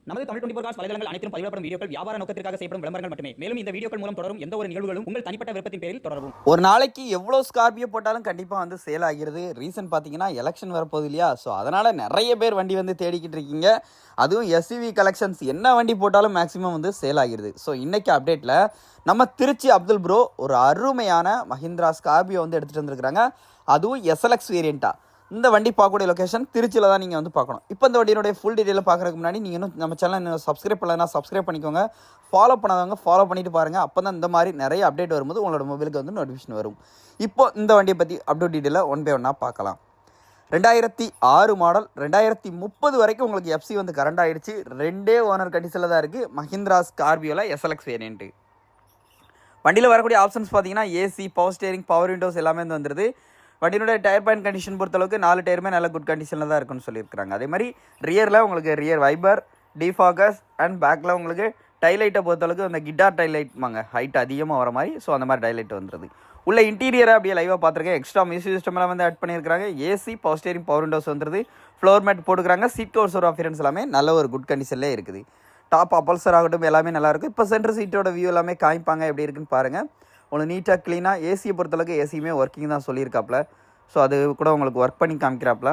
நமது தமிழ் 24 காஸ் வலைதளங்கள் அனைத்தும் பதிவிடப்படும் வீடியோக்கள் வியாபார நோக்கத்திற்காக செய்யப்படும் விளம்பரங்கள் மட்டுமே. மேலும் இந்த வீடியோக்கள் மூலம் தொடரும் எந்த ஒரு நிகழ்வுகளும் உங்கள் தனிப்பட்ட விருப்பத்தின் பேரில் தொடரவும். ஒரு நாளைக்கு எவ்வளோ ஸ்கார்பியோ போட்டாலும் கண்டிப்பாக வந்து சேல் ஆகிறது. ரீசன் பார்த்தீங்கன்னா எலெக்ஷன் வரப்போகுது இல்லையா? ஸோ அதனால் நிறைய பேர் வண்டி வந்து தேடிக்கிட்டு இருக்கீங்க. அதுவும் எஸ்யூவி கலெக்ஷன்ஸ் என்ன வண்டி போட்டாலும் மேக்ஸிமம் வந்து சேல் ஆகிருது. ஸோ இன்றைக்கி அப்டேட்டில் நம்ம திருச்சி அப்துல் ப்ரோ ஒரு அருமையான மஹிந்திரா ஸ்கார்பியோ வந்து எடுத்துகிட்டு வந்துருக்குறாங்க. அதுவும் எஸ்எல்எக்ஸ் வேரியண்ட்டாக. இந்த வண்டி பார்க்கக்கூடிய லொக்கேஷன் திருச்சியில் தான் நீங்கள் வந்து பார்க்கணும். இப்போ இந்த வண்டியினுடைய ஃபுல் டீட்டெயிலில் பார்க்குறதுக்கு முன்னாடி நீங்கள் இன்னும் நம்ம சேனல் இன்னும் சப்ஸ்கிரைப் பண்ணலைன்னா சப்ஸ்கிரைப் பண்ணிக்கோங்க. ஃபாலோ பண்ணாதவங்க ஃபாலோ பண்ணிட்டு பாருங்கள். அப்போ தான் இந்த மாதிரி நிறைய அப்டேட் வரும்போது உங்களோட மொபைலுக்கு வந்து நோட்டிஃபிகேஷன் வரும். இப்போ இந்த வண்டியை பற்றி அப்டேட் டீட்டெயிலாக ஒன் பை ஒன்னாக பார்க்கலாம். 2006 மாடல், 2030 வரைக்கும் உங்களுக்கு எஃப்சி வந்து கரண்ட் ஆகிடுச்சு. 2 ஓனர் கண்டிஷனில் தான் இருக்குது. மஹிந்திரா ஸ்கார்பியோவில் எஸ்எல்எக்ஸ் வேரியண்ட்டு. வண்டியில் வரக்கூடிய ஆப்ஷன்ஸ் பார்த்தீங்கன்னா AC, power steering, power windows எல்லாமே வந்து வந்துடுது. வண்டியினுடைய டயர் பாயிண்ட் கண்டிஷன் பொறுத்தளவுக்கு 4 டயருமே நல்ல குட் கண்டிஷனில் தான் இருக்குன்னு சொல்லியிருக்காங்க. அதே மாதிரி ரியரில் உங்களுக்கு ரியர் வைபர், டிஃபாகஸ் அண்ட் பேக்கில் உங்களுக்கு டைலைட்டை பொறுத்தளவுக்கு அந்த கிட்டார் டைலைட் ஹைட் அதிகமாக வர மாதிரி. ஸோ அந்த மாதிரி டைலைட் வந்துடுது. உள்ள இன்டீரியராக அப்படியே லைவாக பார்த்துருக்கேன். எக்ஸ்ட்ரா மியூசிக் சிஸ்டம்லாம் வந்து ஆட் பண்ணியிருக்காங்க. AC, power steering, power Windows வந்துடுது. ஃப்ளோர் மேட் போட்டுக்கிறாங்க. சீட் கவர்ஸ் ஒரு அஃபியரன்ஸ் எல்லாமே நல்ல ஒரு குட் கண்டிஷன்லேயே இருக்குது. டாப் அப்பல்சர் ஆகட்டும் எல்லாமே நல்லாயிருக்கும். இப்போ சென்டர் சீட்டோட வியூ எல்லாமே காமிப்பாங்க, எப்படி இருக்குன்னு பாருங்கள். உங்களுக்கு நீட்டாக க்ளீனாக ஏசியை பொறுத்தளவுக்கு ஏசியுமே ஒர்க்கிங் தான் சொல்லியிருக்காப்புல. ஸோ அது கூட உங்களுக்கு ஒர்க் பண்ணி காமிக்கிறாப்புல.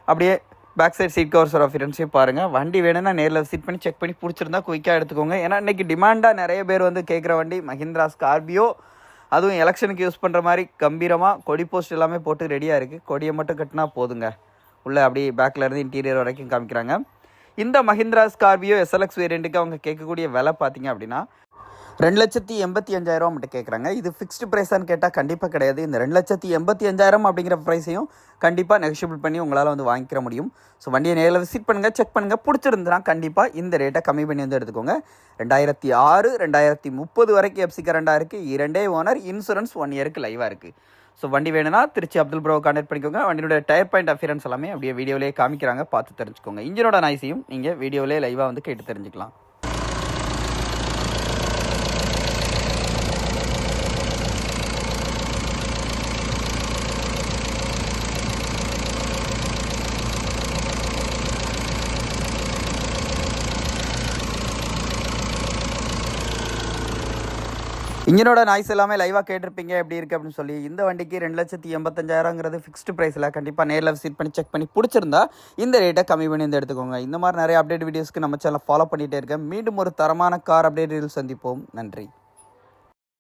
அப்படியே பேக் சைட் சீட் கவர்ஸ் ஒரு அஃபியரன்ஸையும் பாருங்கள். வண்டி வேணும்னா நேரில் விசிட் பண்ணி செக் பண்ணி பிடிச்சிருந்தா குயிக்காக எடுத்துக்கோங்க. ஏன்னா இன்றைக்கி டிமாண்டாக நிறைய பேர் வந்து கேட்குற வண்டி மஹிந்திரா ஸ்கார்பியோ. அதுவும் எலெக்ஷனுக்கு யூஸ் பண்ணுற மாதிரி கம்பீரமாக கொடி போஸ்ட் எல்லாமே போட்டு ரெடியாக இருக்குது. கொடியை மட்டும் கட்டினா போதுங்க. உள்ளே அப்படியே பேக்கில் இன்டீரியர் வரைக்கும் காமிக்கிறாங்க. இந்த மஹிந்திரா ஸ்கார்பியோ எஸ்எல்எக்ஸ் வேரியண்ட்டுக்கு அவங்க கேட்கக்கூடிய விலை பார்த்தீங்க அப்படின்னா 2,85,000 மட்டும் கேட்குறாங்க. இது ஃபிக்ஸ்டு ப்ரைஸான்னு கேட்டால் கண்டிப்பாக கிடையாது. இந்த 2,85,000 அப்படிங்கிற ப்ரைஸையும் கண்டிப்பாக நெகோஷியபிள் பண்ணி உங்களால் வந்து வாங்கிக்கிற முடியும். ஸோ வண்டியை நேரில் விசிட் பண்ணுங்கள், செக் பண்ணுங்கள். பிடிச்சிருந்துன்னா கண்டிப்பாக இந்த ரேட்டை கம்மி பண்ணி வந்து எடுத்துக்கோங்க. 2006, 2030 வரைக்கும் எஃப்சி கரண்டாக இருக்குது. 2 ஓனர், இன்சூரன்ஸ் 1 இயருக்கு லைவாக இருக்குது. ஸோ வண்டி வேணும்னா திருச்சி அப்துல் ப்ரோ கான்டாக்ட் பண்ணிக்கோங்க. வண்டியோட டயர் பாயிண்ட் அஃபியரன்ஸ் எல்லாமே அப்படியே வீடியோவிலே காமிக்கிறாங்க, பார்த்து தெரிஞ்சுக்கோங்க. இன்ஜினோட நாய்ஸையும் நீங்கள் வீடியோவிலே லைவாக வந்து கேட்டு தெரிஞ்சுக்கலாம். இன்ஜினோட நாய்ஸ் எல்லாமே லைவாக கேட்டிருப்பீங்க எப்படி இருக்குது அப்படின்னு சொல்லி. இந்த வண்டிக்கு 2,85,000ங்கிறது ஃபிக்ஸ்டு ப்ரைஸில். கண்டிப்பாக நேரில் விசிட் பண்ணி செக் பண்ணி பிடிச்சிருந்தா இந்த ரேட்டை கம்மி பண்ணி வந்து எடுத்துக்கோங்க. இந்த மாதிரி நிறைய அப்டேட் வீடியோஸ்க்கு நம்ம சேனல் ஃபாலோ பண்ணிகிட்டே இருக்கேன். மீண்டும் ஒரு தரமான கார் அப்டேட்டில் சந்திப்போம். நன்றி.